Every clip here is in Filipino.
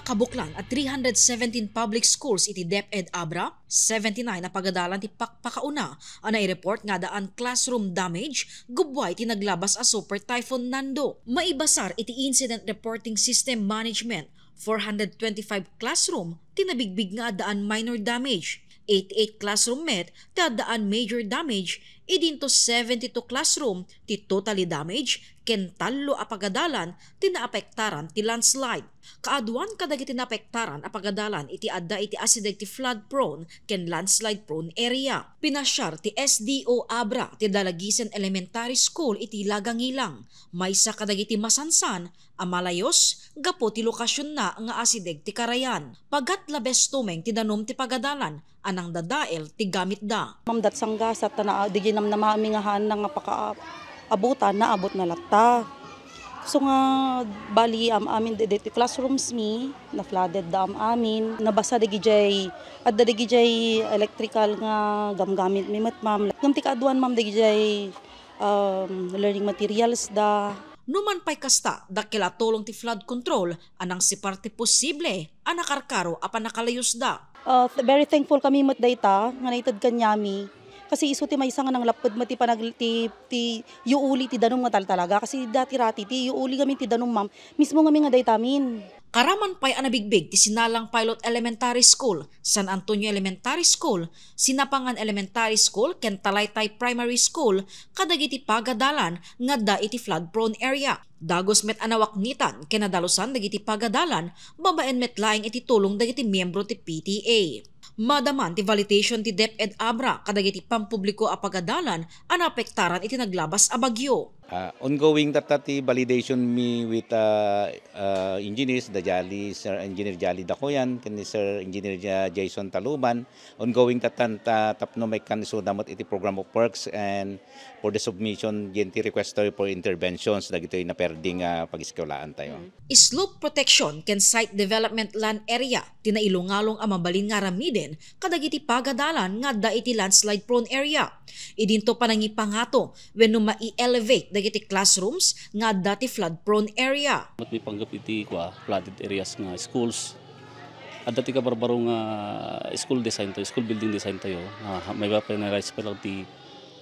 Nakabuklan at 317 public schools iti DepEd Abra, 79 na pagadalan ti pakpakauna ang nai-report nga daan classroom damage gubway ti naglabas a Super Typhoon Nando. Maibasar iti Incident Reporting System Management, 425 classroom tinabigbig nga daan minor damage, 88 classroom met ti daan major damage, idinto 72 classroom ti totally damage ken tallo a pagadalan ti naapektaran ti landslide. Kaaduan kadagiti naapektaran a pagadalan iti adda iti asideg ti flood prone ken landslide prone area. Pinasyar ti SDO Abra ti Dalagisen Elementary School iti Lagangilang, maysa kadagiti masansan a malayos gapo ti lokasyon na nga asideg ti Karayan. Pagat labes tumeng ti danom ti pagadalan anang dadael ti gamit da. Ma'am dat sanggasat na digi nam na maamingahan nga pakaabutan na abot na latta. So nga bali amin ti classrooms mi na flooded da amin, nabasa digi jay adda digi jay electrical nga gamgamit mi met ma'am. Ngam ti kaaduan ma'am digi jay learning materials da. Numan pay kasta dakila tulong ti flood control anang si parte posible anakarkaro apan nakalayos da. Very thankful kami met dayta nga naitad kanyami. Kasi iso ti maysa nga nang lapod mo ti yuuli ti danom nga talaga. Kasi dati-rati ti yuuli kami ti danom ma'am. Mismo kami nga daytamin. Karaman pa'y anabigbig ti Sinalang Pilot Elementary School, San Antonio Elementary School, Sinapangan Elementary School, ken Talaytay Primary School, kadagiti pagadalan nga da iti flood-prone area. Dagos met anawaknitan, kenadalusan dagiti pagadalan, babaen met laing iti tulong dagiti miyembro ti PTA. Madaman ti validation ti DepEd Abra kadagiti pampubliko a pagadalan anapektaran iti naglabas a bagyo. Ongoing ti validation me with engineers, Sir Engineer Jali Dakoyan, Sir Engineer Jason Taluban. Ongoing tapno may kaniso damot iti program of works and for the submission genti requester for interventions dagitoy na perding pag-iskawlaan tayo. Slope protection ken site development land area tinailungalong a mabalin nga ramiden kadagiti pagadalan nga da iti landslide prone area. Idinto panangipangato wenno mai-elevate dagiti classrooms nga dati flood prone area. May panggap iti flooded areas nga schools. At dati kabarbaro nga school design tayo, school building design tayo. May pa-penalize pa lang ti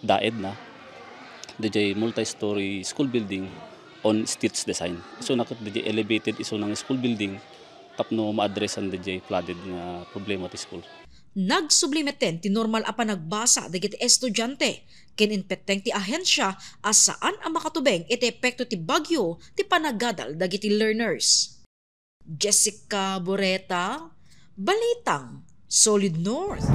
daed na. DJ multi-story school building on stilts design. So nakot DJ elevated iso ng school building tapno ma-addressan DJ flooded nga problema ti school. Nagsublimeten ti normal a panagbasa dagiti estudyante ken inpeteng ti ahensya asaan ang makatubeng iti epekto ti bagyo ti panagadal dagiti learners. Jessica Boreta, Balitang Solid North.